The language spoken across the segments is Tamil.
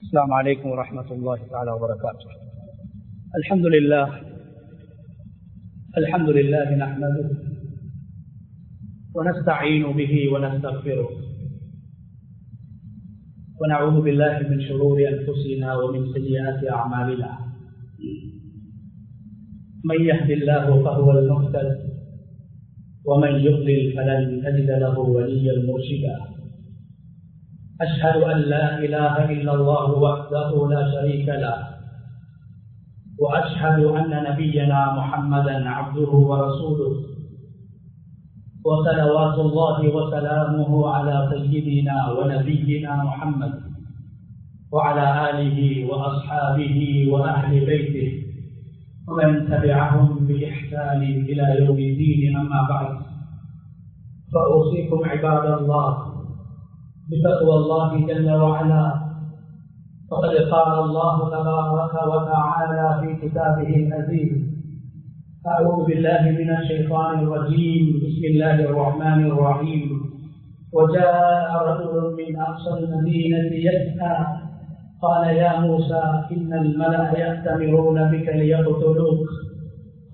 السلام عليكم ورحمة الله تعالى وبركاته. الحمد لله نحمده ونستعين به ونستغفره ونعوذ بالله من شرور أنفسنا ومن سيئات أعمالنا. من يهد الله فهو المهتد ومن يضلل فلن تجد له وليا مرشدا. أشهد أن لا إله إلا الله وحده لا شريك له وأشهد أن نبينا محمدا عبده ورسوله وصلوات الله وسلامه على سيدنا ونبينا محمد وعلى آله وأصحابه وأهل بيته ومن تبعهم بإحسان إلى يوم الدين. أما بعد، فأوصيكم عباد الله بتقوى الله جل وعلا، فقد قال الله تبارك وتعالى في كتابه العزيز: أعوذ بالله من الشيطان الرجيم، بسم الله الرحمن الرحيم. وجاء رجل من أقصى المدينة يسعى قال يا موسى إن الملأ يأتمرون بك ليقتلوك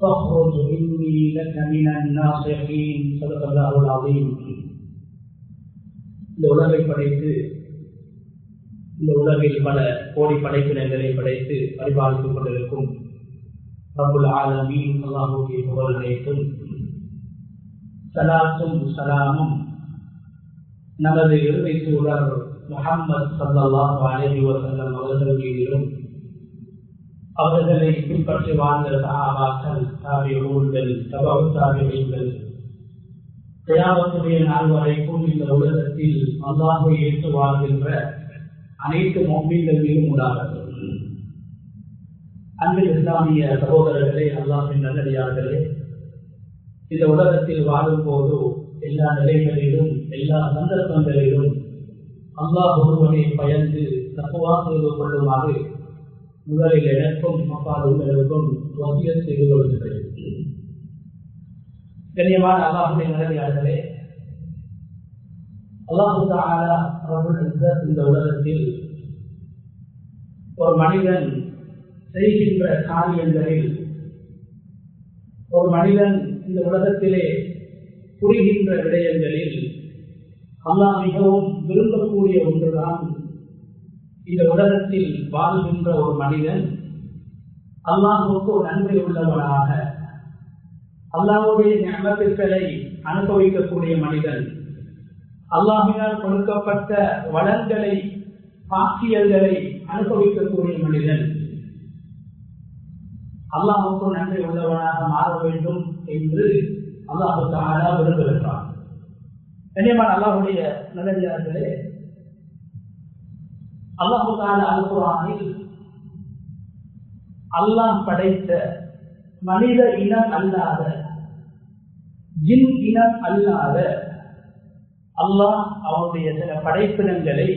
فاخرج إني لك من الناصحين. صدق الله العظيم. இந்த உலகை படைத்து இந்த உலகில் பல கோடி படைப்பினங்களை படைத்து பரிபாலித்துக் கொண்டிருக்கும் ரப்புல் ஆலமீன் அல்லாஹ்வுடைய புகழ் அனைத்தும் ஸலாத்தும் ஸலாமும் நமது இறுதி தூதர் முஹம்மது ஸல்லல்லாஹு அலைஹி வஸல்லம் அவர்கள் மீதிலும் அவர்களை பின்பற்றி வாழ்ந்த சஹாபாக்கள், தாபிஊன்கள், தபஉ தாபிஈன்கள், கியாமத்துடைய நாள் வரைக்கும் இந்த உலகத்தில் அல்லாஹ்வை ஏற்று வாழ்கின்ற அனைத்து முஃமின்கள் மீதும் உண்டாகட்டும். அன்பு இஸ்லாமிய சகோதரர்களே, அல்லாஹ்வின் நல்லடியார்களே, இந்த உலகத்தில் வாழும் போது எல்லா நிலைகளிலும் எல்லா சந்தர்ப்பங்களிலும் அல்லாஹ் ஒருவனை பயந்து தக்வா செய்து கொள்ளுமாறு முதலில் எனக்கும் அப்பால் உங்களுக்கும் வசியத் செய்து கொள்கிறேன். கண்ணியமான அல்லாஹ்வுடைய நல்லடியார்களே, அல்லாஹ் தஆலா ரப்புல் இஸ்ஸத் இந்த உலகத்தில் ஒரு மனிதன் செய்கின்ற காரியங்களில், ஒரு மனிதன் இந்த உலகத்திலே புரிகின்ற விடயங்களில் அல்லாஹ் மிகவும் விரும்பக்கூடிய ஒன்றுதான் இந்த உலகத்தில் வாழ்கின்ற ஒரு மனிதன் அல்லாஹ்வுக்கு நன்றி உள்ளவனாக அல்லாஹ்வுடைய நிஅமத்துகளை அனுபவிக்கக்கூடிய மனிதன், அல்லாஹ்வினால் கொடுக்கப்பட்ட வளங்களை பாக்கியங்களை அனுபவிக்கக்கூடிய மனிதன் அல்லாஹ்வுக்கு நன்றி உள்ளவனாக மாற வேண்டும் என்று அல்லாஹ் தஆலா விரும்புகிறான். கண்ணியமான அல்லாஹ்வுடைய நல்லடியார்களே, அல்லாஹ் தஆலா அல் குர்ஆனில் அல்லாஹ் படைத்த மனித இனம் அல்லாத, ஜின் இனம் அல்லாத அல்லாஹ் அவனுடைய சில படைப்பினங்களை,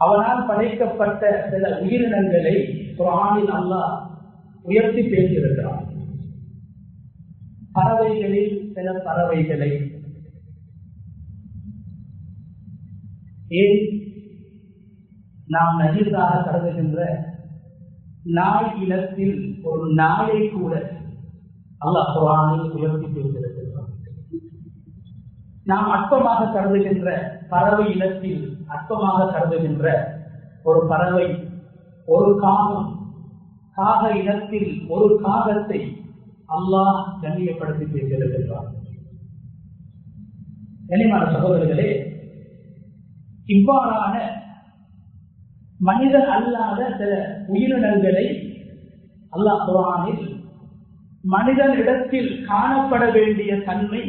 அவனால் படைக்கப்பட்ட சில உயிரினங்களை குர்ஆனில் அல்லாஹ் உயர்த்தி பேசியிருக்கிறான். பறவைகளில் சில பறவைகளை, ஏன் நாம் நஜீஸாக கருதுகின்ற நாய் இனத்தில் ஒரு நாயை கூட அல்லாஹ் குர்ஆனில் உயர்த்தி பேசியிருக்கிறான். நாம் அற்பமாக கருதுகின்ற பறவை இனத்தில் அற்பமாக கருதுகின்ற ஒரு பறவை, ஒரு காகம், காக இனத்தில் ஒரு காகத்தை அல்லாஹ் கண்ணியப்படுத்தி பேசியிருக்கிறான். கண்ணியமான சகோதரர்களே, இவ்வாறான மனிதன் அல்லாத சில உயிரினங்களை அல்லாஹ் குர்ஆனில் மனிதனிடத்தில் காணப்பட வேண்டிய தன்மை,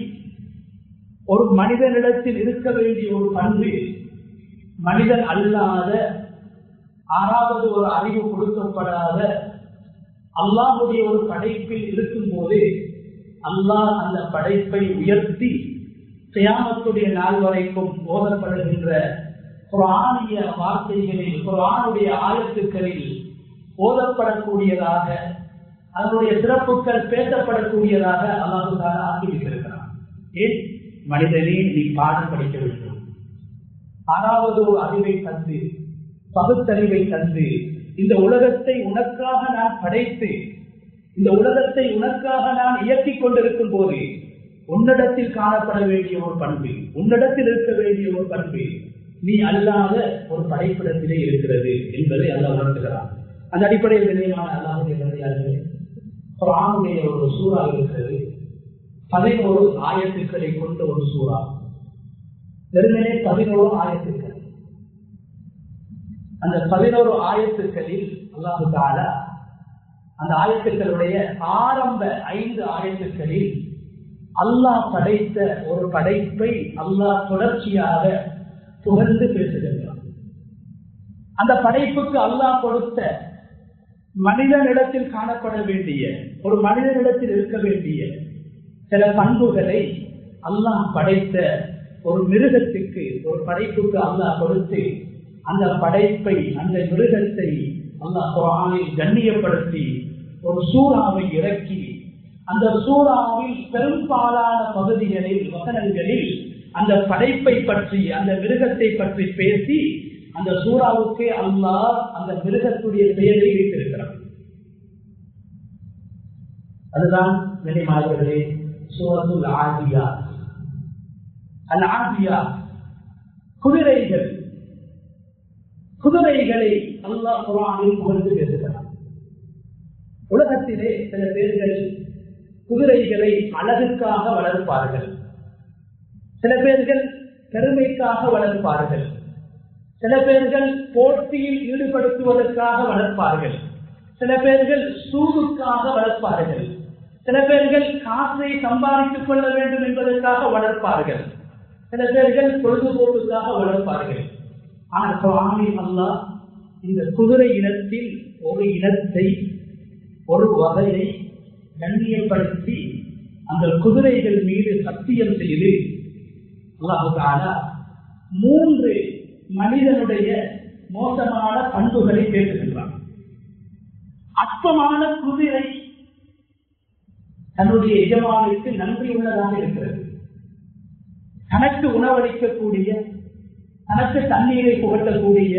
ஒரு மனிதனிடத்தில் இருக்க வேண்டிய ஒரு பண்பு, மனிதன் அல்லாத ஆறாவது ஒரு அறிவு கொடுக்கப்படாத அல்லாஹ்வுடைய ஒரு படைப்பில் இருக்கும் போது அல்லாஹ் அந்த படைப்பை உயர்த்தி கியாமத்துடைய நாள் வரைக்கும் ஓதப்படுகின்ற குர்ஆனிய வார்த்தைகளில், குர்ஆனுடைய ஆயத்துக்களில் ஓதப்படக்கூடியதாக, அதனுடைய சிறப்புகள் பேசப்படக்கூடியதாக அல்லாஹ் தஆலா ஆக்கி வைத்திருக்கிறான். ஏன் மனிதனே நீ பாடம் படிக்க வேண்டும், ஆறாவது ஒரு அறிவை தந்து பகுத்தறிவை தந்து இந்த உலகத்தை உனக்காக நான் படைத்து இந்த உலகத்தை உனக்காக நான் இயக்கிக் கொண்டிருக்கும் போது உன்னிடத்தில் காணப்பட வேண்டிய ஒரு பண்பு, உன்னிடத்தில் இருக்க வேண்டிய ஒரு பண்பு நீ அல்லாத ஒரு படைப்பிடத்திலே இருக்கிறது என்பதை அல்லாஹ் உணர்த்துகிறான். அந்த அடிப்படையில் நிலையமான அல்லாஹ்வுடைய நல்லடியார்களே, குர்ஆனுடைய ஒரு சூறா இருக்கிறது. 11 ஆயத்துக்களை கொண்ட ஒரு சூறா. வெறுமனே 11 ஆயத்துக்கள். அந்த 11 ஆயத்துக்களில் அல்லாஹ் தஆலா அந்த ஆயத்துக்களுடைய ஆரம்ப 5 ஆயத்துக்களில் அல்லாஹ் படைத்த ஒரு படைப்பை அல்லாஹ் தொடர்ச்சியாக புகழ்ந்து பேசுகின்றான். அந்த படைப்புக்கு அல்லாஹ் கொடுத்த மனிதனிடத்தில் காணப்பட வேண்டிய, ஒரு மனிதனிடத்தில் இருக்க வேண்டிய சில பண்புகளை அல்லாஹ் படைத்த ஒரு மிருகத்துக்கு, ஒரு படைப்புக்கு அல்லாஹ் கொடுத்து அந்த படைப்பை, அந்த மிருகத்தை அல்லாஹ் குர்ஆனில் கண்ணியப்படுத்தி ஒரு சூறாவை இறக்கி அந்த சூறாவில் பெரும்பாலான பகுதிகளில், வசனங்களில் அந்த படைப்பை பற்றி, அந்த மிருகத்தை பற்றி பேசி அந்த சூறாவுக்கே அல்லாஹ் அந்த மிருகத்துடைய பெயரை வைத்திருக்கிறார். அதுதான் கண்ணியமானவர்களே சூரத்துல் ஆதியாத். அல் ஆதியாத் குதிரைகள், குதிரைகளை அல்லாஹ் குர்ஆனில் புகழ்ந்து பேசுகிறார். உலகத்திலே சில பேர்கள் குதிரைகளை அழகுக்காக வளர்ப்பார்கள், சில பேர்கள் பெருமைக்காக வளர்ப்பார்கள், சில பேர்கள் போட்டியில் ஈடுபடுத்துவதற்காக வளர்ப்பார்கள், சில பேர்கள் சூதுக்காக வளர்ப்பார்கள், சில பேர்கள் காசை சம்பாதித்துக் கொள்ள வேண்டும் என்பதற்காக வளர்ப்பார்கள், சில பேர்கள் பொழுதுபோக்குக்காக வளர்ப்பார்கள். ஆனால் குர்ஆனில் அல்லாஹ் இந்த குதிரை இனத்தில் ஒரு இனத்தை, ஒரு வகையை கண்ணியப்படுத்தி அந்த குதிரைகள் மீது சத்தியம் செய்து அல்லாஹ் தஆலா 3 மனிதனுடைய மோசமான பண்புகளை பேசுகின்றான். அற்பமான குதிரை தன்னுடைய எஜமானுக்கு நன்றி உள்ளதாக இருக்கிறது. தனக்கு உணவளிக்கக்கூடிய, தனக்கு தண்ணீரை புகட்டக்கூடிய,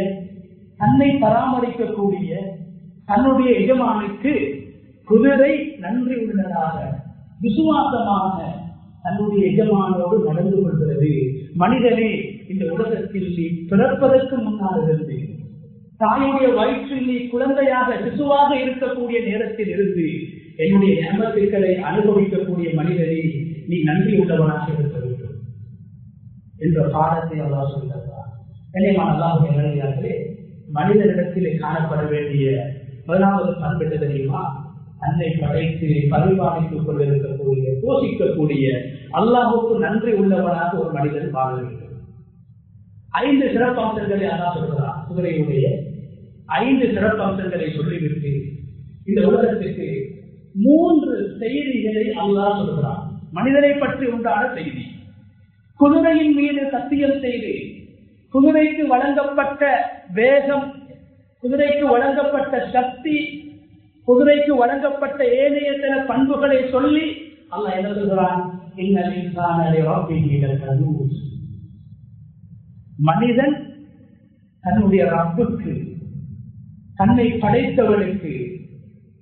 தன்னை பராமரிக்கக்கூடிய தன்னுடைய எஜமானுக்கு குதிரை நன்றி உள்ளதாக, விசுவாசமாக தன்னுடைய எஜமானோடு நடந்து கொள்கிறது. மனிதனே, இந்த உலகத்தில் நீ பிறப்பதற்கு முன்னால் இருந்து, தாயுடைய வயிற்றில் நீ குழந்தையாக சிசுவாக இருக்கக்கூடிய நேரத்தில் இருந்து என்னுடைய நியமத்துக்களை அனுபவிக்கக்கூடிய மனிதனை நீ நன்றி உள்ளவனாக இருக்க வேண்டும் என்ற பாடத்தை அல்லாஹ் சொல்கிறார். கண்ணியமான அல்லாஹ்வுடைய நல்லடியார்களே, மனிதனிடத்தில் காணப்பட வேண்டிய 1வது பண்பு தெரியுமா? தன்னை படைத்து பரிபாலித்துக் கொண்டிருக்கக்கூடிய, போஷிக்கக்கூடிய அல்லாஹ்வுக்கு நன்றி உள்ளவனாக ஒரு மனிதன் வாழ வேண்டும். 5 சிறப்பம்சங்களை அல்லாஹ் சொல்கிறார். குதிரையுடைய 5 சிறப்பம்சங்களை சொல்லிவிட்டு இந்த உலகத்திற்கு 3 செய்திகளை அல்லாஹ் சொல்கிறார். மனிதனை பற்றி உண்டான செய்தி. குதிரையின் மீது சத்தியம் செய்து குதிரைக்கு வழங்கப்பட்ட வேகம், குதிரைக்கு வழங்கப்பட்ட சக்தி, குதிரைக்கு வழங்கப்பட்ட ஏனைய சில பண்புகளை சொல்லி அல்லாஹ் என்ன சொல்கிறான்? இன்னல் இன்சான லிரப்பிஹி லகனூஸ். மனிதன் தன்னுடைய ரப்புக்கு, தன்னை படைத்தவனுக்கு,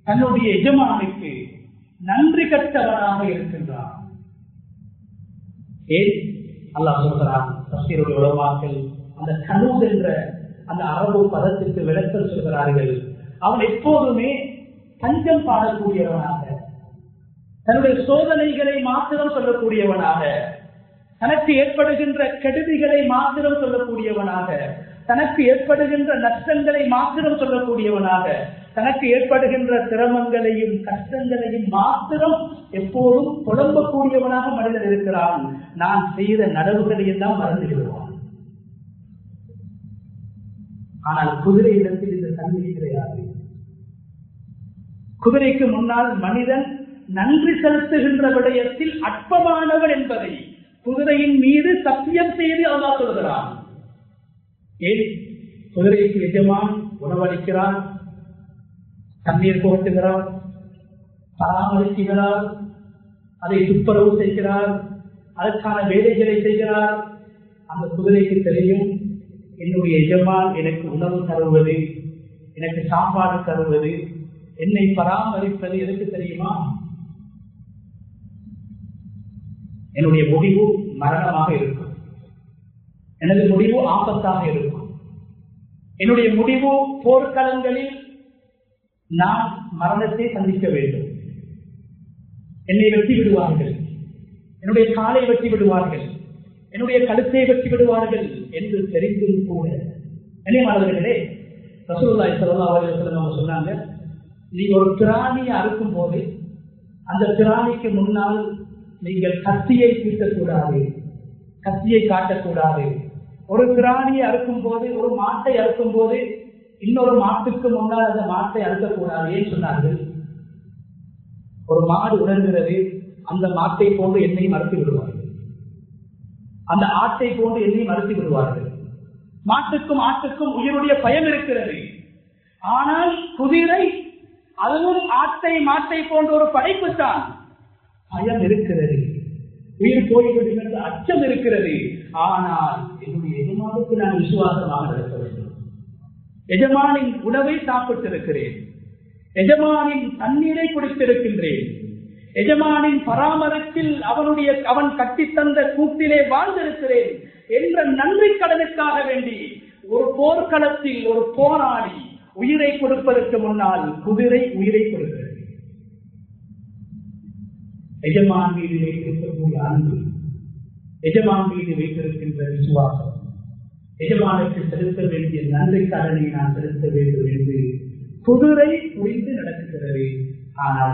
தன்னுடைய எஜமானுக்கு நன்றி கட்டவனாக இருக்கின்றான். ஏன் அல்லாஹ் சொல்கிறான்? தஃசீருடைய உலமாக்கள் அந்த கனூஸ் என்ற அந்த அரபு பதத்திற்கு விளக்கம் சொல்கிறார்கள். அவன் எப்போதுமே பஞ்சம் பாடக்கூடியவனாக, தன்னுடைய சோதனைகளை மாத்திரம் சொல்லக்கூடியவனாக, தனக்கு ஏற்படுகின்ற கெடுதிகளை மாத்திரம் சொல்லக்கூடியவனாக, தனக்கு ஏற்படுகின்ற நஷ்டங்களை மாத்திரம் சொல்லக்கூடியவனாக, தனக்கு ஏற்படுகின்ற சிரமங்களையும் கஷ்டங்களையும் மாத்திரம் எப்போதும் புலம்பக்கூடியவனாக மனிதன் இருக்கிறான். நான் செய்த நடவுகளையும் தான் மறந்து விடுவான். ஆனால் குதிரை இடத்தில் இந்த தன்மை கிடையாது. குதிரைக்கு முன்னால் மனிதன் நன்றி செலுத்துகின்ற விடயத்தில் அற்பமானவன் என்பதை குதிரையின் மீது சத்தியம் செய்து அல்லாஹ் சொல்கிறான். ஏன்? குதிரைக்கு எஜமான் உணவளிக்கிறான், தண்ணீர் போட்டுகிறார், பராமரிக்கிறார், அதை துப்புரவு செய்கிறார், அதற்கான வேலைகளை செய்கிறார். அந்த குதிரைக்கு தெரியும் என்னுடைய எஜமான் எனக்கு உணவு தருவது, எனக்கு சாப்பாடு தருவது, என்னை பராமரிப்பது எதுக்கு தெரியுமா? என்னுடைய முடிவு மரணமாக இருக்கும், எனது முடிவு ஆபத்தாக இருக்கும், என்னுடைய முடிவு போர்க்களங்களில் நான் மரணத்தை சந்திக்க வேண்டும், என்னை வெட்டி விடுவார்கள், என்னுடைய காலை வெட்டி விடுவார்கள், என்னுடைய கழுத்தை வெட்டி விடுவார்கள் என்று தெரிந்தும் கூட கண்ணியமானவர்களே, ரசூலுல்லாஹி ஸல்லல்லாஹு அலைஹி வஸல்லம் சொன்னாங்க, நீங்க ஒரு பிராணியை அறுக்கும் போது அந்த பிராணிக்கு முன்னால் நீங்கள் கத்தியை தீட்டக்கூடாது, கத்தியை காட்டக்கூடாது. ஒரு பிராணியை அறுக்கும் போது, ஒரு மாட்டை அறுக்கும் போது இன்னொரு மாட்டுக்கு முன்னால் அந்த மாட்டை அறுக்கக்கூடாது. ஏன் சொன்னார்கள்? ஒரு மாடு உணர்கிறது, அந்த மாட்டை போன்று என்னையும் மறுத்து விடுவார்கள், அந்த ஆட்டை போன்று என்னையும் மறுத்து விடுவார்கள். மாட்டுக்கும் ஆட்டுக்கும் உயிருடைய பயம் இருக்கிறது. ஆனால் குதிரை அதுவும் ஆட்டை மாட்டை போன்ற ஒரு படைப்பு தான். பயம் இருக்கிறது, உயிர் போய்விடும் என்ற அச்சம் இருக்கிறது. ஆனால் என்னுடைய எஜமானுக்கு நான் விசுவாசமாக நடக்க வேண்டும். எஜமானின் உணவை சாப்பிட்டிருக்கிறேன், எஜமானின் தண்ணீரை குடித்திருக்கின்றேன், எஜமானின் பராமரிப்பில் அவன் கட்டித்தந்த கூட்டிலே வாழ்ந்திருக்கிறேன் என்ற நன்றி கடனுக்காக வேண்டி ஒரு போர்க்களத்தில் ஒரு போராடி உயிரை கொடுப்பதற்கு முன்னால் குதிரை உயிரை கொடுக்கிறது. எஜமான் மீது வைத்திருக்கக்கூடிய அன்பு, எஜமான் மீது வைத்திருக்கின்ற விசுவாசம், எஜமானுக்கு செலுத்த வேண்டிய நன்றி கடனை நான் செலுத்த வேண்டும் என்று குதிரை புரிந்து நடக்கிறது. ஆனால்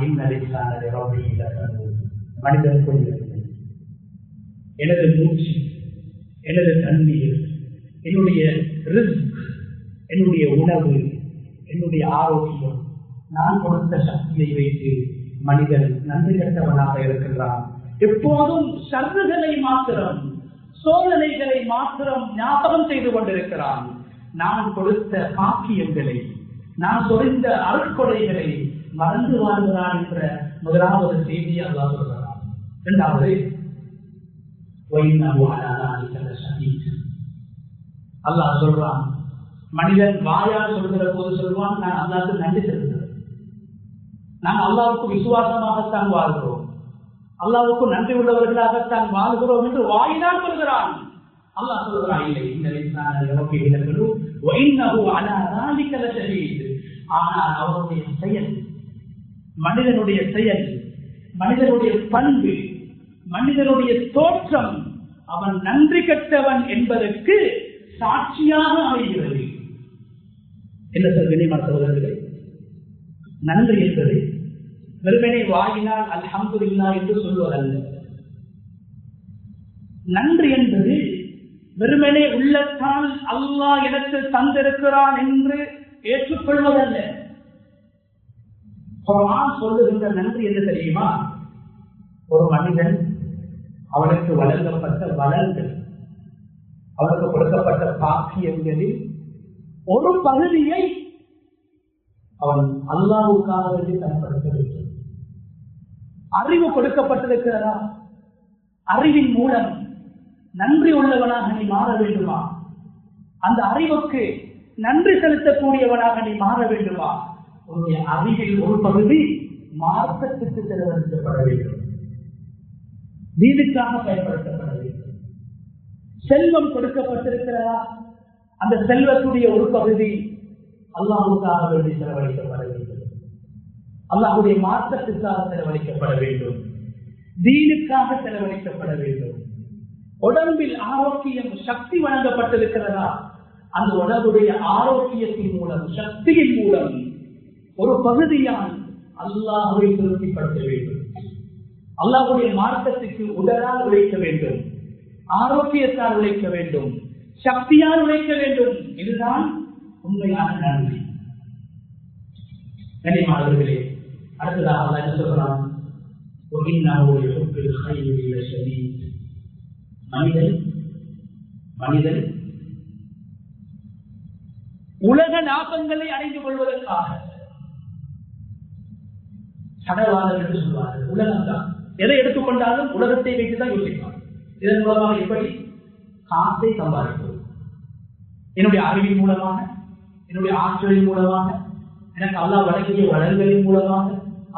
மனிதன் புரிகிறது. எனது மூச்சு, எனது தண்ணீர், என்னுடைய ரிஸ்க், என்னுடைய உணவு, என்னுடைய ஆரோக்கியம், நான் கொடுத்த சக்தியை வைத்து மனிதன் நன்றி கட்டவனாக இருக்கின்றான். எப்போதும் சர்றுகளை மாத்திரம், சோதனைகளை மாத்திரம் ஞாபகம் செய்து கொண்டிருக்கிறான். நான் கொடுத்த பாக்கியங்களை, நான் சொரிந்த அருட்கொடைகளை மறந்து வாழ்கிறான் என்ற முதலாவது செய்தியை அல்லாஹ் சொல்கிறான். இரண்டாவது, அல்லாஹ் சொல்றான், மனிதன் வாயால் சொல்கிற போது சொல்வான், நான் அல்லாஹ்வுக்கு நன்றி செலுத்துகிறேன், நான் அல்லாஹ்வுக்கு விசுவாசமாகத்தான் வாழ்கிறோம், அல்லாஹ்வுக்கு நன்றி உள்ளவர்களாகத்தான் வாழ்கிறோம் என்று வாயினால் சொல்கிறான். அல்லாஹ் சொல்கிறான், இல்லை, ஆனால் அவருடைய செயல், மனிதனுடைய செயல், மனிதனுடைய பண்பு, மனிதனுடைய தோற்றம் அவன் நன்றி கெட்டவன் என்பதற்கு சாட்சியாக அமைகிறது. என்ன சொல்கிறேன் சகோதரர்களே? நன்றி என்பது வெறுமனே வாயினால் அல்ஹம்துலில்லாஹ் என்று சொல்வதல்ல. நன்றி என்பது வெறுமனே உள்ளத்தால் அல்லாஹ் எனக்கு தந்திருக்கிறான் என்று ஏற்றுக்கொள்வதல்ல. குர்ஆன் சொல்லுகின்ற நன்றி என்ன தெரியுமா? ஒரு மனிதன் அவனுக்கு வழங்கப்பட்ட வளங்கள், அவனுக்கு கொடுக்கப்பட்ட பாக்கியங்களில் ஒரு பகுதியை அவன் அல்லாஹ்வுக்காக வேண்டி பயன்படுத்த வேண்டும். அறிவு கொடுக்கப்பட்டிருக்கிறதா? அறிவின் மூலம் நன்றி உள்ளவனாக நீ மாற வேண்டுமா? அந்த அறிவுக்கு நன்றி செலுத்தக்கூடியவனாக நீ மாற வேண்டுமா? உன்னுடைய அறிவில் ஒரு பகுதி மார்க்கத்துக்கு செலவழிக்கப்பட வேண்டும், தீனுக்காக பயன்படுத்தப்பட வேண்டும். செல்வம் கொடுக்கப்பட்டிருக்கிறதா? அந்த செல்வத்துடைய ஒரு பகுதி அல்லாஹ்வுக்காக வேண்டி செலவழிக்கப்பட வேண்டும், அல்லாஹ்வுடைய மார்க்கத்துக்காக செலவழிக்கப்பட வேண்டும், தீனுக்காக செலவழிக்கப்பட வேண்டும். உடம்பில் ஆரோக்கியம், சக்தி வழங்கப்பட்டிருக்கிறதா? அந்த உடம்புடைய ஆரோக்கியத்தின் மூலம், சக்தியின் மூலம் ஒரு பகுதியால் அல்லாஹ்வை திருப்திப்படுத்த வேண்டும், அல்லாஹ்வுடைய மார்க்கத்துக்கு உடலால் உழைக்க வேண்டும், ஆரோக்கியத்தால் உழைக்க வேண்டும், சக்தியால் உழைக்க வேண்டும். இதுதான் உண்மையான நன்றி. கண்ணியமானவர்களே, அடுத்ததாக அல்லாஹ் என்ன சொல்றான்? மனிதன் உலக லாபங்களை அடைந்து கொள்வதற்காக சடவாதம் என்று சொல்வார்கள். உலகம் தான், எதை எடுத்துக்கொண்டாலும் உலகத்தை வைத்துதான் யோசிப்பார். இதன் மூலமாக எப்படி காசை சம்பாதிப்பது, என்னுடைய அறிவின் மூலமாக, என்னுடைய ஆற்றலின் மூலமாக, எனக்கு அல்லாஹ் வழங்கிய வளங்களின் மூலமாக,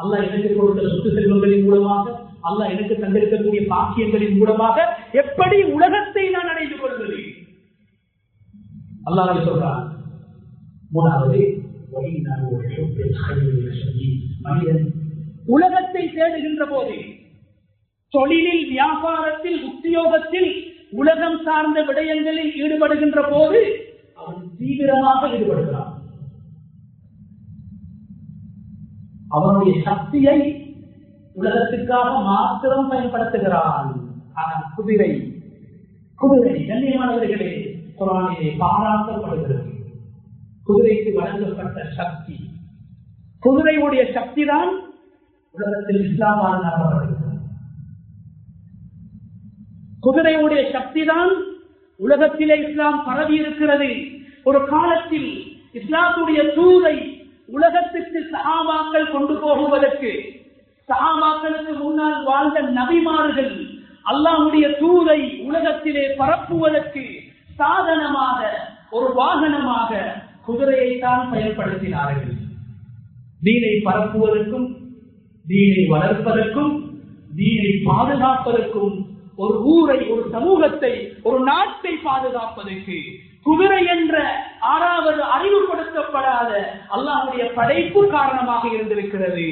அல்லாஹ் எனக்கு கொடுத்த சொத்து செல்வங்களின் மூலமாக, அல்லாஹ் எனக்கு தந்திருக்கக்கூடிய பாக்கியங்களின் மூலமாக எப்படி உலகத்தை நான் அடைந்து கொள்வது? அல்லாஹ் சொல்றான். மூணாவது, மனிதன் உலகத்தை தேடுகின்ற போது, தொழிலில், வியாபாரத்தில், உத்தியோகத்தில், உலகம் சார்ந்த விடயங்களில் ஈடுபடுகின்ற போது அவன் தீவிரமாக ஈடுபடுகிறான். அவனுடைய சக்தியை உலகத்துக்காக மாத்திரம் பயன்படுத்துகிறான். ஆனால் குதிரை கண்ணியமானவர்களே, குர்ஆனிலே பாராட்டப்படுகிறது. குதிரைக்கு வழங்கப்பட்ட சக்தி, குதிரையுடைய சக்தி தான் உலகத்தில் இஸ்லாம் பாதுகாக்கப்படுகிறது. குதிரையுடைய சக்தி தான் உலகத்திலே இஸ்லாம் பரவி இருக்கிறது. ஒரு காலத்தில் இஸ்லாத்துடைய தூதை உலகத்திற்கு சஹாபாக்கள் கொண்டு போகுவதற்கு, சஹாபாக்களுக்கு முன்னால் வாழ்ந்த நபிமார்கள் அல்லாஹ்வுடைய தூதை உலகத்திலே பரப்புவதற்கு சாதனமாக, ஒரு வாகனமாக குதிரையைத்தான் பயன்படுத்தினார்கள். தீனை பரப்புவதற்கும், தீனை வளர்ப்பதற்கும், தீனை பாதுகாப்பதற்கும், ஒரு ஊரை, ஒரு சமூகத்தை, ஒரு நாட்டை பாதுகாப்பதற்கு குதிரை என்ற ஆறாவது அறிவுப்படுத்தப்படாத அல்லாஹ்வுடைய படைப்பு காரணமாக இருந்திருக்கிறது.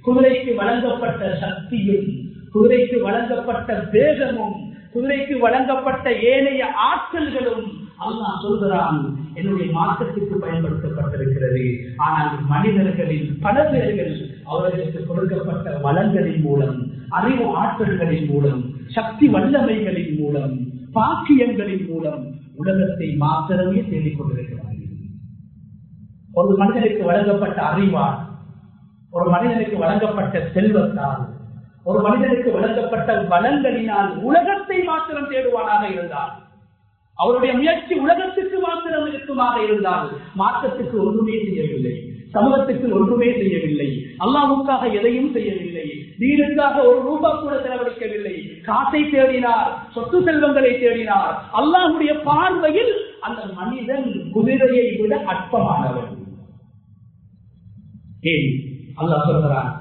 குதிரைக்கு வழங்கப்பட்ட சக்தியும், குதிரைக்கு வழங்கப்பட்ட வேகமும், குதிரைக்கு வழங்கப்பட்ட ஏனைய ஆற்றல்களும் அல்லாஹ் சொல்கிறான் என்னுடைய மார்க்கத்திற்கு பயன்படுத்தப்பட்டிருக்கிறது. ஆனால் மனிதர்களில் பல பேர்கள் அவர்களுக்கு கொடுக்கப்பட்ட வளங்களின் மூலம், அறிவு ஆற்றல்களின் மூலம், சக்தி வல்லமைகளின் மூலம், பாக்கியங்களின் மூலம் உலகத்தை மாத்திரமே தேடிக் கொண்டிருக்கிறார்கள். ஒரு மனிதனுக்கு வழங்கப்பட்ட அறிவால், ஒரு மனிதனுக்கு வழங்கப்பட்ட செல்வத்தால், ஒரு மனிதனுக்கு வழங்கப்பட்ட வளங்களினால் உலகத்தை மாத்திரம் தேடுவானாக இருந்தால், அவருடைய முயற்சி உலகத்துக்கு மாத்திரம் இருக்குமாக இருந்தால், மாற்றத்துக்கு ஒன்றுமே செய்யவில்லை, சமூகத்துக்கு ஒன்றுமே செய்யவில்லை, அல்லாஹ்வுக்காக எதையும் செய்யவில்லை, தீனுக்காக ஒரு ரூபா கூட செலவழிக்கவில்லை, காசை தேடினார், சொத்து செல்வங்களை தேடினார். அல்லாஹ்வுடைய பார்வையில் அந்த மனிதன் குதிரையை விட அற்பமானவன். ஏன் அல்லாஹ் சொல்கிறான்,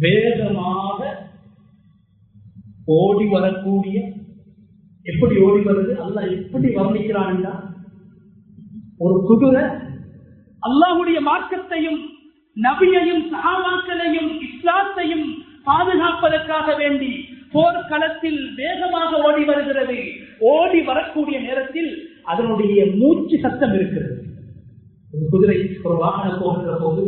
வேகமாக ஓடி வரக்கூடிய, எப்படி ஓடி வருது அல்லாஹ் எப்படி வர்ணிக்கிறான் என்றால், ஒரு குதிரை அல்லாஹ்வுடைய மார்க்கத்தையும், நபியையும், சஹாபாக்களையும், இஸ்லாத்தையும் பாதுகாப்பதற்காக வேண்டி போர்க்களத்தில் வேகமாக ஓடி வருகிறது. ஓடி வரக்கூடிய நேரத்தில் அதனுடைய மூச்சு சத்தம் இருக்கிறது. ஒரு குதிரை, ஒரு வாகனம் போகின்ற போது,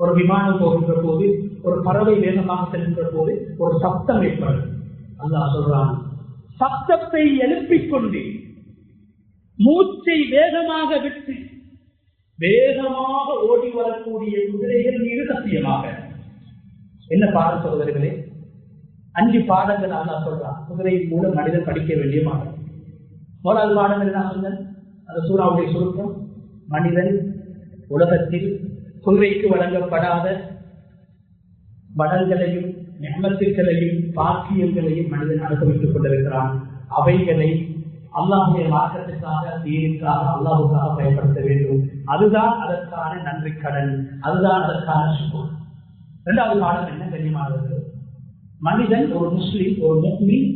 ஒரு விமானம் போகின்ற போது, ஒரு பறவை வேகமாக செல்கின்ற போது ஒரு சத்தம் ஏற்படும். அல்லாஹ் சொல்றான், சத்தத்தை எழுப்பிக் கொண்டு மூச்சை வேகமாக விட்டு வேகமாக ஓடி வரக்கூடிய குதிரைகள் மீது சத்தியமாக. என்ன பாடம் சொல்வர்களே? 5 பாடங்கள் அல்லாஹ் சொல்றான். குதிரையின் மூலம் மனிதன் படிக்க வேண்டிய பாடம். முதலாவது பாடம் என்ன சொன்னேன்? அந்த சூறாவுடைய சுருக்கம், மனிதன் உலகத்தில் குதிரைக்கு வழங்கப்படாத வளங்களையும், நியமத்துக்களையும், பாக்கியங்களையும் மனிதன் அனுபவித்துக் கொண்டிருக்கிறான். அவைகளை அல்லாஹ்வுடைய மார்க்கத்துக்காக, தீனுக்காக, அல்லாஹ்வுக்காக பயன்படுத்த வேண்டும். அதுதான் அதற்கான நன்றி கடன், அதுதான் அதற்கான சுகம். 2வது பாடம் என்ன கண்ணியமானது? மனிதன், ஒரு முஸ்லிம், ஒரு முஸ்லிம்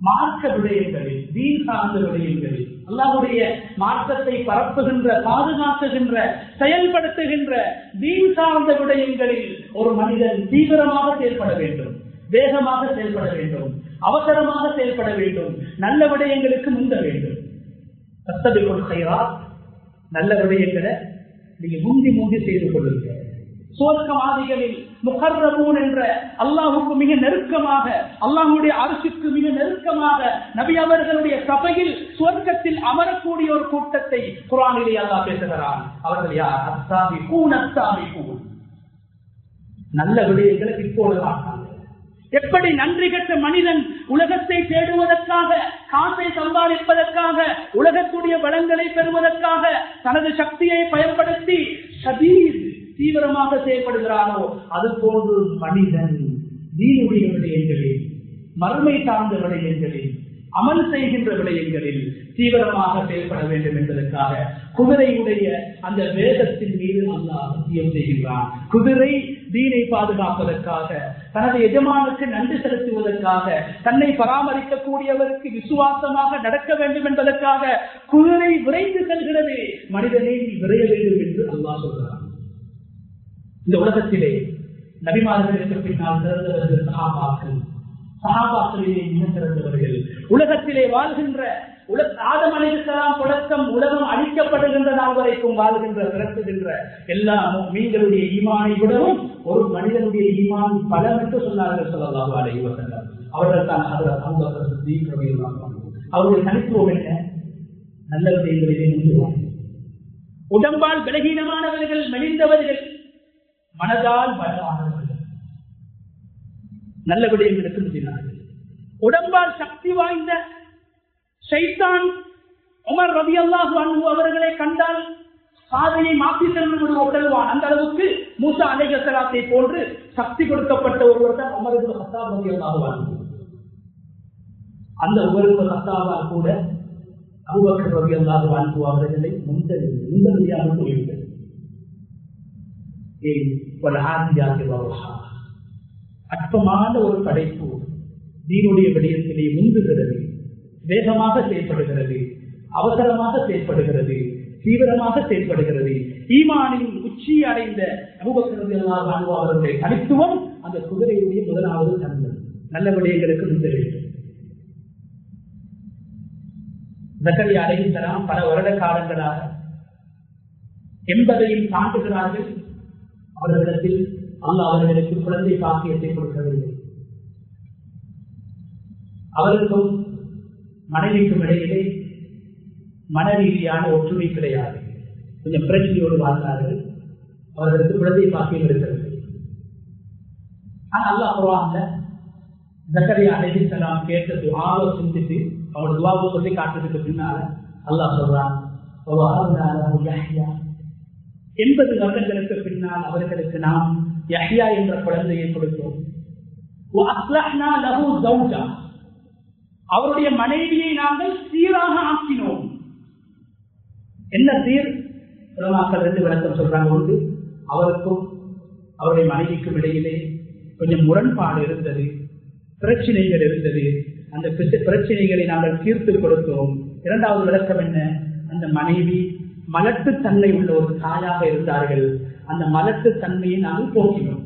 மார்க்க விடயங்களில், தீன் சார்ந்த விடயங்களில், அல்லாஹ்வுடைய மார்க்கத்தை பரப்புகின்ற, பாதுகாக்குகின்ற, செயல்படுத்துகின்ற தீன் சார்ந்த விடயங்களில் ஒரு மனிதன் தீவிரமாக செயல்பட வேண்டும், வேகமாக செயல்பட வேண்டும், அவசரமாக செயல்பட வேண்டும், நல்ல விடயங்களுக்கு முந்த வேண்டும். நல்ல விடயங்களை நீங்க முந்தி செய்து கொள்ளுங்கள். சுவர்க்கவாதிகளில் முகர்ரபூன் என்ற அல்லாஹுக்கு மிக நெருக்கமாக, அல்லாஹுடைய அரசுக்கு மிக நெருக்கமாக நபி அவர்களுடைய சபையில் சுவர்க்கத்தில் அமரக்கூடிய ஒரு கூட்டத்தை குர்ஆனிலே அல்லாஹ் பேசுகிறான். அவர்கள் யார்? அஸ்ஸாபிகூன். நல்ல விடயங்களை இப்போது மாட்டாங்க. எப்படி நன்றி கெட்ட மனிதன் உலகத்தை தேடுவதற்காக, காசை சம்பாதிப்பதற்காக, உலகத்துடைய வளங்களை பெறுவதற்காக தனது சக்தியை பயன்படுத்தி தீவிரமாக செயல்படுகிறானோ, அது போன்று மனிதன் தீனுடைய விடயங்களில், மறுமை சார்ந்த விடயங்களில், அமல் செய்கின்ற விடயங்களில் தீவிரமாக செயல்பட வேண்டும் என்பதற்காக குதிரையுடைய அந்த வேகத்தின் மீது அல்லாஹ் சத்தியம் செய்கின்றான். குதிரை தீனை பாதுகாப்பதற்காக, தனது எஜமானுக்கு நன்றி செலுத்துவதற்காக, தன்னை பராமரிக்கக்கூடியவருக்கு விசுவாசமாக நடக்க வேண்டும் என்பதற்காக குதிரை விரைந்து செல்கிறது. மனிதனை நீ விரைய வேண்டும் என்று அல்லாஹ் சொல்கிறான். இந்த உலகத்திலே நபிமார்களுக்கு பின்னால் சிறந்தவர்கள் சஹாபாக்கள். சஹாபாக்களிலே மிக சிறந்தவர்கள். உலகத்திலே வாழ்கின்ற ஆதம் அலைஹிஸ்ஸலாம் தொடக்கம் உலகம் அழிக்கப்படுகின்ற நாள் வரைக்கும் வாழ்கின்ற பிறக்குகின்ற எல்லா மீன்களுடைய ஈமானை விடவும் ஒரு மனிதனுடைய ஈமான் பலம் என்று சொன்னார்கள் ஸல்லல்லாஹு அலைஹி வஸல்லம். அவர்கள் தான் ஹஜ்ரத் அபூபக்கர் சித்தீக் ரலியல்லாஹு அன்ஹு. அவருடைய தனித்துவம் என்ன? நல்ல விடயங்களிலே முந்துவார்கள். உடம்பால் பலகீனமானவர்கள், மெலிந்தவர்கள், மனதால் பலமானவர்கள், நல்ல விடயங்களுக்கு முந்தினார்கள். உடம்பால் சக்தி வாய்ந்த ஷைத்தான் உமர் ரலியல்லாஹு அன்ஹு அவர்களை கண்டால் பாதையை மாற்றி சென்று உடல்வான். அந்த அளவுக்கு மூசா அலைஹிஸ்ஸலாத்தை போன்று சக்தி கொடுக்கப்பட்ட ஒருவர் தான் உமர் இப்னு கத்தாப் ரலியல்லாஹு அன்ஹு. அந்த உமர் இப்னு கத்தாப் கூட அபூபக்கர் ரலியல்லாஹு அன்ஹு அவர்களை முந்தலியாக போய்விட்டது. அற்பமான ஒரு படைப்பு தீனுடைய விடயத்திலே முந்துகிறது, வேகமாக செயல்படுகிறது, அவசரமாக செயல்படுகிறது, தீவிரமாக செயல்படுகிறது. ஈமானின் உச்சி அடைந்த அபூபக்கர் ரலியல்லாஹு அன்ஹு அவர்களுடைய தனித்துவம் அந்த குதிரையுடைய முதலாவது தன்மை. நல்ல விடயங்களுக்கு முந்த வேண்டும். ஜக்கரியா அலைஹிஸ்ஸலாம் பல வருட காலங்களாக 80 தாண்டுகிறார்கள். அவர்களிடத்தில் அல்லாஹ் அவர்களுக்கு குழந்தை பாக்கியத்தை கொடுக்கவில்லை. அவர்களுக்கும் மனைவிக்கும் இடையிலே மனரீதியான ஒற்றுமை கிடையாது. கொஞ்சம் பிரச்சனையோடு வாழ்ந்தார்கள். அவர்களுக்கு குழந்தை பாக்கியம் இருக்கவில்லை. ஆனால் அல்லாஹ் குர்ஆன்ல ஜக்கரியா அலைஹிஸ்ஸலாம் கேட்ட துஆவை சிந்தித்து அவருடைய துஆவை சொல்லி காட்டுறதுக்கு பின்னால அல்லாஹ் சொல்றான், 80 வருடங்களுக்கு பின்னால் அவர்களுக்கு நாம் யஹ்யா என்ற குழந்தையை கொடுத்தோம். அவருடைய மனைவியை நாங்கள் சீராக ஆக்கினோம். என்ன சீர்? உலமாக்கள் 2 விளக்கம் சொல்றாங்க. ஒன்று, அவருக்கும் அவருடைய மனைவிக்கும் இடையிலே கொஞ்சம் முரண்பாடு இருந்தது, பிரச்சனைகள் இருந்தது. அந்த பிரச்சனைகளை நாங்கள் தீர்த்து கொடுத்தோம். இரண்டாவது விளக்கம் என்ன? அந்த மனைவி மலட்டுத்தன்மை உள்ள ஒரு தாயாக இருந்தார்கள். அந்த மலட்டுத்தன்மையை நாங்கள் போக்கினோம்.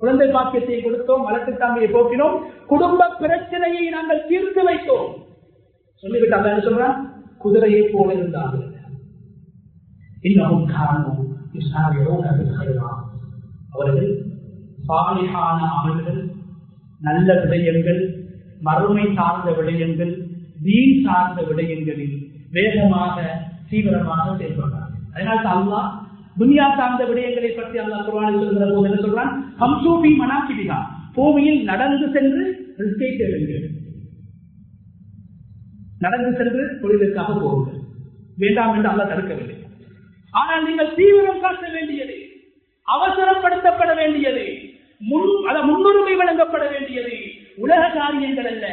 குழந்தை பாக்கியத்தை கொடுத்தோம், மலட்டுத்தன்மையை போக்கினோம், குடும்ப பிரச்சனையை நாங்கள் தீர்த்து வைத்தோம். சொல்லிவிட்டு அல்ல சொல்றான், குதிரையை போல இருந்தார்கள். இன்னமும் காரணம் அவர்கள் சாலிஹான அமல்கள், நல்ல விடயங்கள், மறுமை சார்ந்த விடயங்கள், தீன் சார்ந்த விடயங்களில் வேகமாக தீவிரமாக செயல்படுறாங்க. அதனால அல்லாஹ் துனியா சார்ந்த விடயங்களை பற்றி அல்லாஹ் குர்ஆனில் சொல்கிற போது என்ன சொல்றான்? ஹம்சூபி மனாகிபிஹா, பூமியில் நடந்து சென்று ரிஸ்கை தேடுங்கள், நடந்து சென்று தொழிலுக்காக போகுங்கள், வேண்டாம் என்று அல்லாஹ் தடுக்கவில்லை. ஆனால் நீங்கள் தீவிரம் காட்ட வேண்டியது, அவசரப்படுத்தப்பட வேண்டியது, முன்னுரிமை வழங்கப்பட வேண்டியது உலக காரியங்கள் அல்ல,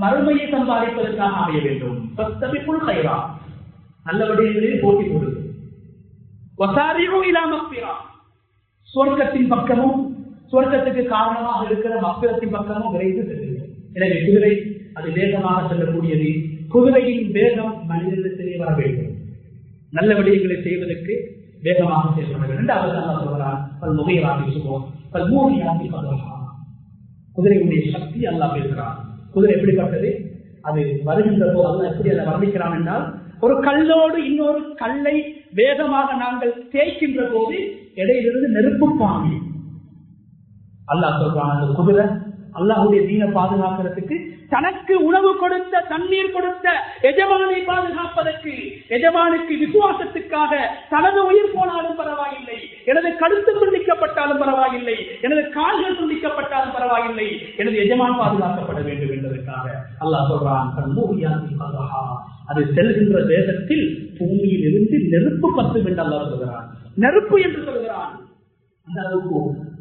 மறுமையை சம்பாதிப்பதற்காக அமைய வேண்டும். நல்ல விடயங்களில் போட்டி போடுது. சுவர்க்கத்தின் பக்கமும் சுவர்க்கத்துக்கு காரணமாக இருக்கிற மக்பிரத்தின் பக்கமும் விரைந்து செல்கிறது. எனவே குதிரை அது வேகமாக செல்லக்கூடியது. குதிரையின் வேகம் மனிதனிடத்திலே வர வேண்டும். நல்ல விடயங்களை செய்வதற்கு வேகமாக செயல்பட வேண்டும். இரண்டாவது அல்லா சொல்கிறான், குதிரையுடைய சக்தி அல்லாஹ் பேசுகிறான். குதிரை எப்படிப்பட்டது? அது வருகின்ற போது அல்லாஹ் எப்படி அதை வர்ணிக்கிறான் என்றால், ஒரு கல்லோடு இன்னொரு கல்லை வேகமாக நாங்கள் தேய்க்கின்ற போது இடையிலிருந்து நெருப்பு பாம்பு. அல்லாஹ் சொல்றான், அந்த குதிரை அல்லாஹ்வுடைய தீனை பாதுகாக்கிறதுக்கு, தனக்கு உணவு கொடுத்த, தண்ணீர் கொடுத்த எஜமானை பாதுகாப்பதற்கு, எஜமானுக்கு விசுவாசத்துக்காக தனது உயிர் போனாலும் பரவாயில்லை, எனது கழுத்து துண்டிக்கப்பட்டாலும் பரவாயில்லை, எனது கால்கள் துண்டிக்கப்பட்டாலும் பரவாயில்லை, எனது எஜமான் பாதுகாக்கப்பட வேண்டும் என்பதற்காக அல்லாஹ் சொல்றான், அது செல்கின்ற தேசத்தில் பூமியில் இருந்து நெருப்பு பத்தும் என்று அல்லாஹ் சொல்கிறான். நெருப்பு என்று சொல்கிறான். அந்த அளவுக்கு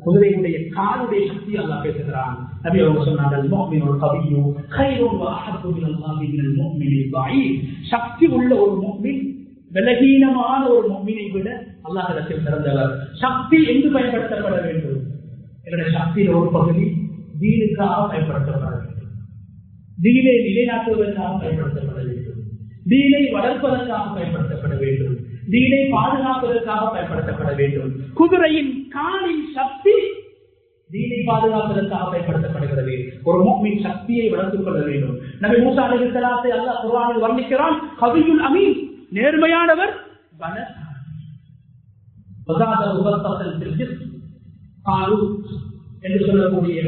குதிரையுடைய காலுடைய சக்தி அல்லாஹ் பேசுகிறான். நபி அவங்க சொன்னார்கள், முஃமினுல் கவிய்யு கைருன் வ அஹப்பு இலல்லாஹி மினல் முஃமினில் தஈஃப். சக்தி உள்ள ஒரு முஃமின் பலகீனமான ஒரு முஃமினை விட அல்லாஹ்விடத்தில் சிறந்தவர். சக்தி எங்கு பயன்படுத்தப்பட வேண்டும்? என்னுடைய சக்தியின் ஒரு பகுதி தீனுக்காக பயன்படுத்தப்பட வேண்டும், தீனை நிலைநாட்டுவதற்காக பயன்படுத்தப்பட வேண்டும், தீனை வளர்ப்பதற்காக பயன்படுத்தப்பட வேண்டும், தீனை பாதுகாப்பதற்காக பயன்படுத்தப்பட வேண்டும். குதிரையின் காலின் சக்தி தீனை பாதுகாப்பதற்காக பயன்படுத்தப்படுகிறது. ஒரு முஃமின் சக்தியை வளர்த்துக் கொள்ள வேண்டும். நபி மூசா அலைஹிஸ்ஸலாத்தை அல்லாஹ் குர்ஆனில் வர்ணிக்கிறான், கவியுல் அமீன், நேர்மையானவர், என்று சொல்லக்கூடிய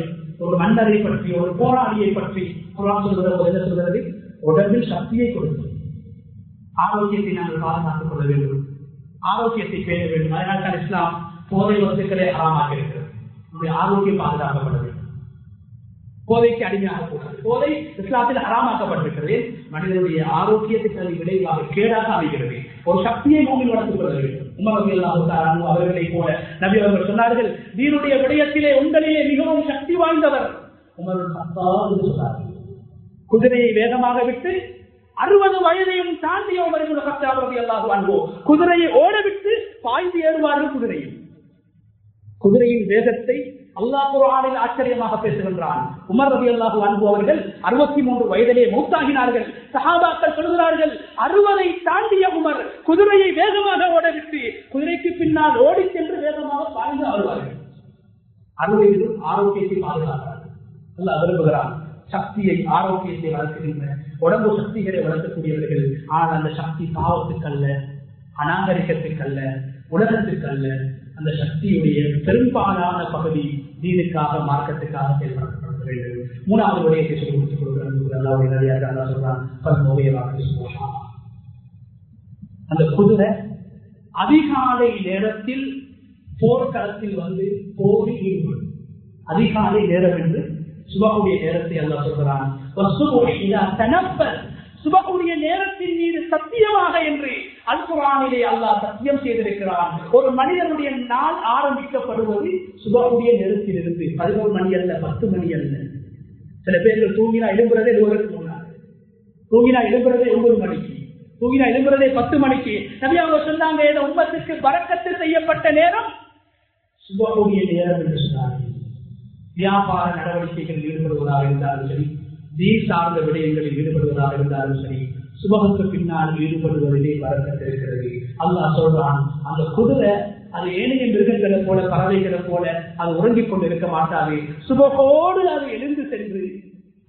ஒரு மன்னரை பற்றி, ஒரு போராளியை பற்றி குர்ஆன் சொல்கிறது, உடம்பில் சக்தியை கொடுக்கும். ஆரோக்கியத்தை நாங்கள் பாதுகாத்துக் கொள்ள வேண்டும், ஆரோக்கியத்தை பேண வேண்டும். அதனால் இஸ்லாம் போதை வஸ்துக்களை ஹராமாக இருக்கிறது. நம்முடைய ஆரோக்கியம் பாதுகாக்கப்பட வேண்டும், போதைக்கு அடிமையாக கூடாது. போதை இஸ்லாத்தில் ஹராமாக்கப்பட்டிருக்கிறது. மனிதனுடைய ஆரோக்கியத்துக்கு விளைவாக கேடாக அமைகிறது. ஒரு சக்தியை மூமின் வளர்த்துக் கொள்ள வேண்டும். உமர் ரலியல்லாஹு தஆலா அன்ஹு அவர்களை போல நபி அவர்கள் சொன்னார்கள், தீனுடைய விடயத்திலே உங்களிலே மிகவும் சக்தி வாய்ந்தவர் உமர் இப்னு கத்தாப் என்று சொன்னார்கள். குதிரையை வேகமாக விட்டு 60 வயதையும் தாண்டிய உமர் இப்னு கத்தாப் ரலியல்லாஹு அன்ஹு குதிரையை ஓடவிட்டு பாய்ந்து ஏறுவார்கள். குதிரையின் வேகத்தை அல்லாஹ் குர்ஆனில் ஆச்சரியமாக பேசுகின்றான். உமர் ரலியல்லாஹு அன்ஹு அவர்கள் 63 வயதிலே மௌத்தாகினார்கள். சஹாபாக்கள் சொல்கிறார்கள், 60ஐ தாண்டிய உமர் குதிரையை வேகமாக ஓடவிட்டு குதிரைக்கு பின்னால் ஓடி சென்று வேகமாக பாய்ந்து வருவார்கள். 60 ஆரோக்கியத்தை பாதுகாக்கிறார்கள். அல்லாஹ் விரும்புகிறான் சக்தியை, ஆரோக்கியத்தை வளர்க்கின்ற உடம்பு சக்திகளை வளர்க்கக்கூடியவர்கள். ஆனால் அந்த சக்தி பாவத்துக்கல்ல, அநாகரிகத்துக்கல்ல, உலகத்துக்கல்ல. அந்த சக்தியுடைய பெரும்பாலான பகுதி தீனுக்காக, மார்க்கத்துக்காக செயல்படுத்தப்பட வேண்டும். மூணாவது விடயத்தை சொல்லி முடித்துக் கொடுக்கிறார். அந்த குதிரை அதிகாலை நேரத்தில் போர்க்களத்தில் வந்து போரில் ஈடுபடும். அதிகாலை நேரம் என்று சுபஹுடைய நேரத்தை அல்லாஹ் சொல்கிறான். சுபஹுடைய நேரத்தின் மீது சத்தியமாக என்று அல் குர்ஆனிலே அல்லாஹ் சத்தியம் செய்திருக்கிறான். ஒரு மனிதனுடைய நாள் ஆரம்பிக்கப்படுவது சுபஹுடைய நேரத்திலிருந்து. 11 மணி அல்ல, 10 மணி அல்ல. சில பேர்கள் தூங்கினா எழும்புறதே ஒருவருக்கு முன்னாடி, தூங்கினா எழும்புறதே 9 மணிக்கு, தூங்கினா எழும்புறதே 10 மணிக்கு. நபி அவங்க சொன்னாங்க, இந்த உம்மத்துக்கு பரக்கத்து செய்யப்பட்ட நேரம் சுபஹுடைய நேரம் என்று சொன்னார்கள். வியாபார நடவடிக்கைகளில் ஈடுபடுவதாக இருந்தாலும் சரி, தீன் சார்ந்த விடயங்களில் ஈடுபடுவதாக இருந்தாலும் சரி, சுபகுக்கு பின்னால் ஈடுபடுவதிலே பரக்கத்து இருக்கிறது. அல்லாஹ் சொல்றான், அந்த குதிரை அது ஏனைய மிருகங்களை போல, பறவைகளை போல அது உறங்கிக் கொண்டு இருக்க மாட்டாது. சுபகோடு அது எழுந்து சென்று,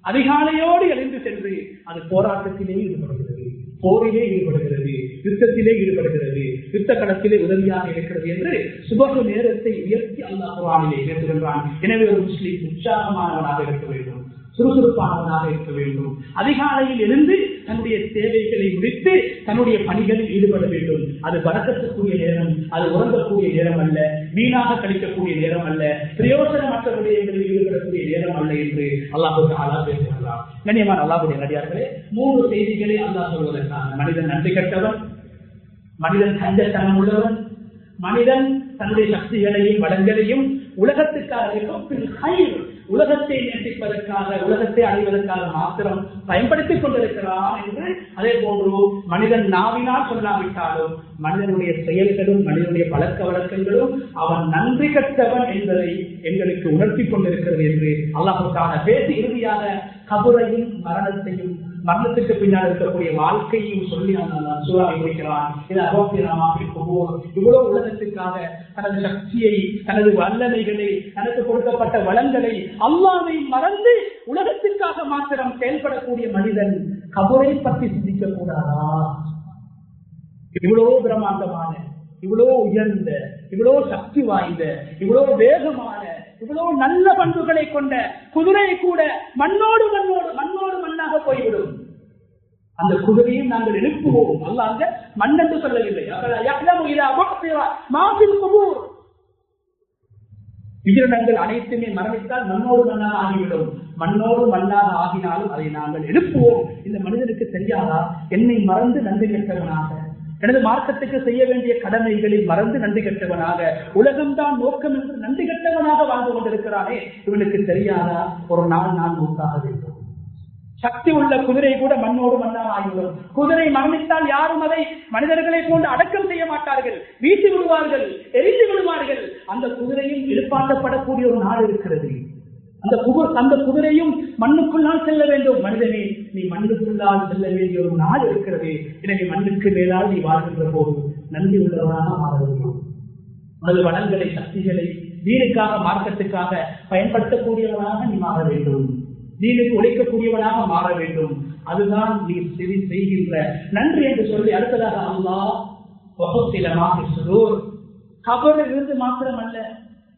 அதிகாலையோடு எழுந்து சென்று அது போராட்டத்திலே ஈடுபடுகிறது, போரிலே ஈடுபடுகிறது, யுத்தத்திலே ஈடுபடுகிறது, யுத்த களத்திலே உதவியாக இருக்கிறது என்று சுபகு நேரத்தை உயர்த்தி அல்லாஹ் குர்ஆனிலே பேசுகின்றான். எனவே ஒரு முஸ்லிம் உற்சாகமானவனாக இருக்க வேண்டும், சுறுசுறுப்பானவனாக இருக்க வேண்டும். அதிகாலையில் எழுந்து தன்னுடைய தேவைகளை முடித்து தன்னுடைய பணிகளில் ஈடுபட வேண்டும். அது பரக்கத்துக்குரிய நேரம், அது உறங்கக்கூடிய நேரம் அல்ல, வீணாக கழிக்கக்கூடிய நேரம் அல்ல, பிரயோஜனமற்ற விடயங்களில் ஈடுபடக்கூடிய நேரம் அல்ல என்று அல்லாஹ் தஆலா பேசுகிறார். கண்ணியமான அல்லாஹ்வுடைய நடிகார்களே, 3 செய்திகளை அல்லாஹ் சொல்வதற்காக, மனிதன் நன்றி கட்டவன், மனிதன் கஞ்சத்தனம் உள்ளவன், மனிதன் தன்னுடைய சக்திகளையும் வளங்களையும் உலகத்துக்காக, உலகத்தை நேசிப்பதற்காக, உலகத்தை அடைவதற்காக மாத்திரம் பயன்படுத்திக் கொண்டிருக்கிறான் என்று. அதே போன்று மனிதன் நாவினால் சொல்லாவிட்டாலும் மனிதனுடைய செயல்களும் மனிதனுடைய பழக்க வழக்கங்களும் அவன் நன்றி கட்டவன் என்பதை எங்களுக்கு உணர்த்தி கொண்டிருக்கிறது என்று அல்லாஹ் தஆலா பேசி இறுதியாக கபரையும் மரணத்தையும், மரணத்துக்கு பின்னால் இருக்கக்கூடிய வாழ்க்கையும் சொல்லி சூறாவை முடிக்கிறான். இவ்வளவு உலகத்துக்காக தனது சக்தியை, தனது வல்லமைகளை, தனக்கு கொடுக்கப்பட்ட வளங்களை அல்லாஹ்வை மறந்து உலகத்திற்காக மாத்திரம் செயல்படக்கூடிய மனிதன் கபரை பற்றி சிந்திக்க கூடாதா? இவ்வளவு பிரம்மாண்டமான, இவ்வளவு உயர்ந்த, இவ்வளவு சக்தி வாய்ந்த, இவ்வளவு வேகமான, இவ்வளவு நல்ல பண்புகளை கொண்ட குதிரை கூட மண்ணோடு மண்ணாக போய்விடும். அந்த குதிரையும் நாங்கள் எழுப்புவோம். அல்லாஹ் அங்க மண் என்று சொல்லவில்லை. உயிரினங்கள் அனைத்துமே மரணித்தால் மண்ணோடு மண்ணாக ஆகிவிடும். மண்ணோடு மண்ணாக ஆகினாலும் அதை நாங்கள் எழுப்புவோம். இந்த மனிதனுக்கு தெரியாதா என்னை மறந்து நன்றி கெட்டவனாக, எனது மார்க்கத்துக்கு செய்ய வேண்டிய கடமைகளில் மறந்து நன்றி கட்டவனாக, உலகம்தான் நோக்கம் என்று நன்றி கட்டவனாக வாழ்ந்து கொண்டிருக்கிறானே, இவனுக்கு தெரியாதா ஒரு நாள் நான் மூத்தாக வேண்டும். சக்தி உள்ள குதிரை கூட மண்ணோடு மண்ணாக ஆகிவிடும். குதிரை மரணித்தால் யாரும் அதை மனிதர்களை போன்று அடக்கம் செய்ய மாட்டார்கள், வீசி விடுவார்கள், எரிந்து விடுவார்கள். அந்த குதிரையும் எழுப்பாட்டப்படக்கூடிய ஒரு நாள் இருக்கிறது. அந்த குதிரையும் மண்ணுக்குள்ளால் செல்ல வேண்டும். மனிதனே, நீ மண்ணுக்குள்ளால் செல்ல வேண்டிய ஒரு நாள் இருக்கிறது. எனவே மண்ணுக்கு மேலால் நீ வாழ்கின்ற போது நன்றி உள்ளவனாக மாற வேண்டும். உனது வளங்களை, சக்திகளை தீனுக்காக, மார்க்கத்துக்காக பயன்படுத்தக்கூடியவனாக நீ மாற வேண்டும். தீனுக்கு உழைக்கக்கூடியவனாக மாற வேண்டும். அதுதான் நீ செய்கின்ற நன்றி என்று சொல்லி அடுத்ததாக அல்லாஹ் கபரில் இருந்து மாத்திரமல்ல,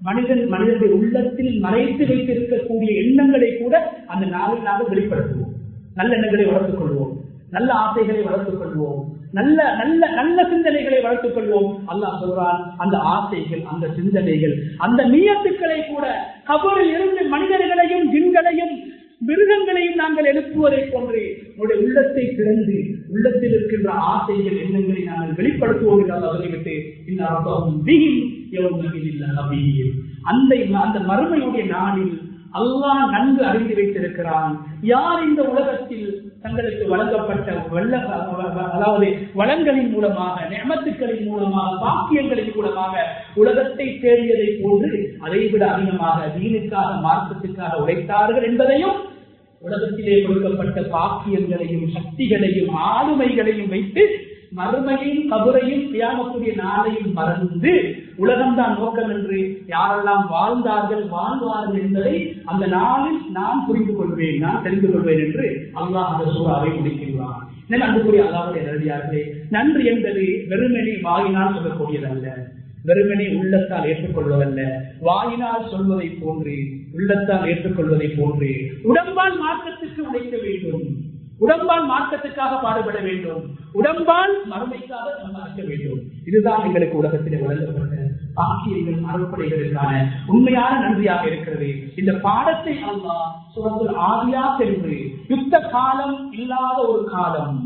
மனிதனுடைய உள்ளத்தில் மறைத்து வைத்திருக்கக்கூடிய எண்ணங்களை கூட அந்த நாளில் நாங்கள் வெளிப்படுத்துவோம். நல்ல எண்ணங்களை வளர்த்துக் கொள்வோம், நல்ல ஆசைகளை வளர்த்துக் கொள்வோம், நல்ல நல்ல நல்ல சிந்தனைகளை வளர்த்துக் கொள்வோம். அல்லாஹ் சொல்றான், அந்த ஆசைகள், அந்த சிந்தனைகள், அந்த நியத்துக்களை கூட கபரில் இருந்து மனிதர்களையும் ஜின்களையும் மிருகங்களையும் நாங்கள் எழுப்புவதை போன்று உங்களுடைய உள்ளத்தை திறந்து உள்ளத்தில் இருக்கின்ற ஆசைகள், எண்ணங்களை நாங்கள் வெளிப்படுத்துவோம் என்று அல்லாஹ் சொல்லிவிட்டு அந்த மறுமையுடைய நாளில் அல்லாஹ் நன்கு அறிந்து வைத்திருக்கிறான். யார் இந்த உலகத்தில் தங்களுக்கு வழங்கப்பட்ட அதாவது வளங்களின் மூலமாக, நியமத்துக்களின் மூலமாக, பாக்கியங்களின் மூலமாக உலகத்தை தேடியதை போன்று அதைவிட அதிகமாக தீனுக்காக, மார்க்கத்துக்காக உழைத்தார்கள் என்பதையும், உலகத்திலே கொடுக்கப்பட்ட பாக்கியங்களையும் சக்திகளையும் ஆளுமைகளையும் வைத்து மறுமையும் கபரையும் தியாகக்கூடிய நாளையும் மறந்து உலகம்தான் நோக்கம் என்று யாரெல்லாம் வாழ்ந்தார்கள், வாழ்வார்கள் என்பதை அந்த நாளில் நான் புரிந்து கொள்வேன், நான் தெரிந்து கொள்வேன் என்று அல்லாஹ் அந்த சூறாவை முடிக்கின்றான். அன்புக்குரிய அல்லாஹ்வுடைய நல்லடியார்களே, நன்றி என்பது வெறுமனே வாயினால் சொல்லக்கூடியதல்ல, வெறுமனே உள்ளத்தால் ஏற்றுக்கொள்வதல்ல. வாயினால் சொல்வதை போன்று, உள்ளத்தால் ஏற்றுக்கொள்வதை போன்று உடம்பால் மாற்றத்துக்கு உழைக்க வேண்டும், உடம்பால் மார்க்கத்துக்காக பாடுபட வேண்டும், உடம்பால் மறுமைக்காக சம்பாதிக்க வேண்டும். இதுதான் எங்களுக்கு உலகத்திலே வழங்கப்பட்ட பாக்கியங்கள், அறுப்படைகளுக்கான உண்மையான நன்றியாக இருக்கிறது. இந்த பாடத்தை அல்லாஹ் சூரத்துல் ஆதியாத் என்று, யுத்த காலம் இல்லாத ஒரு காலம்,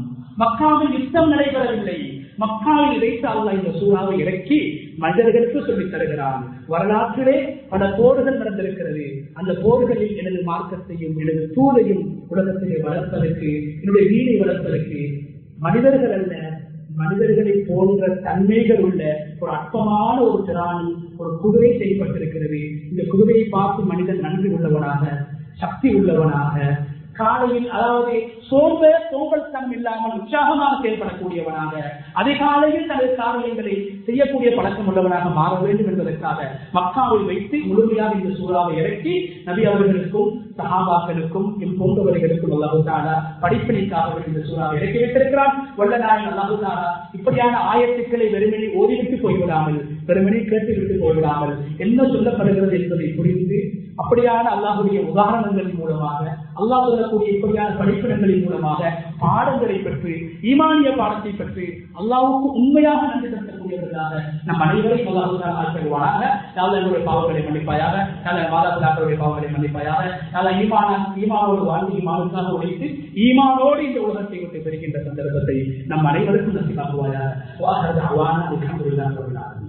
மக்காவில் யுத்தம் நடைபெறவில்லை, மக்காவில் வைத்து அல்லாஹ் இந்த சூறாவை இறக்கி மனிதர்களுக்கு சொல்லித் தருகிறான். வரலாற்றிலே பல போர்கள் நடந்திருக்கிறது. அந்த போர்களில் எனது மார்க்கத்தையும் எனது தூளையும் உலகத்திலே வளர்ப்பதற்கு, என்னுடைய வீணை வளர்ப்பதற்கு மனிதர்கள் அல்ல, மனிதர்களை போன்ற தன்மைகள் உள்ள ஒரு அற்பமான ஒரு திராணி, ஒரு குதிரை செய்யப்பட்டிருக்கிறது. இந்த குதிரையை பார்த்து மனிதன் நன்றி உள்ளவனாக, சக்தி உள்ளவனாக, காலையில் அதாவது சோம்பல் தனம் இல்லாமல் உற்சாகமாக செயல்படக்கூடியவனாக, அதிகாலையில் தனது காரியங்களை செய்யக்கூடிய பழக்கம் உள்ளவனாக மாற வேண்டும் என்பதற்காக மக்காவில் வைத்து முழுமையாக இந்த சூறாவை இறக்கி நபி அவர்களுக்கும் சஹாபாக்களுக்கும் போன்றவர்களுக்கும் அல்லாஹ் தஆலா படிப்பினைக்காக இந்த சூறாவை இறக்கி வைத்திருக்கிறான். வல்லநாயன் அல்லாஹ் தஆலா இப்படியான ஆயத்துக்களை வெறுமனே ஓதிவிட்டு போய்விடாமல், வெறுமனே கேட்டுவிட்டு போய்விடாமல் என்ன சொல்லப்படுகிறது என்பதை புரிந்து அப்படியான அல்லாஹுடைய உதாரணங்களின் மூலமாக, அல்லாஹ் சொல்லக்கூடிய இப்படியான படிப்பினங்களின் மூலமாக பாடங்களை பெற்று, ஈமானிய பாடத்தை பெற்று அல்லாஹ்வுக்கு உண்மையாக நன்றி செலுத்தக்கூடியவர்களாக நம் அனைவரையும் அல்லாஹ் தஆலா ஆக்கிடுவானாக. எங்களுடைய பாவங்களை மன்னிப்பாயாக, மாதாபிதாக்களுடைய பாவங்களை மன்னிப்பாயாக. ஈமானோடு வாழ்ந்து ஈமானுக்காக உழைத்து ஈமானோடு இந்த உலகத்தை விட்டு பெறுகின்ற சந்தர்ப்பத்தை நம் அனைவருக்கும் நசிபாகுவாயாக.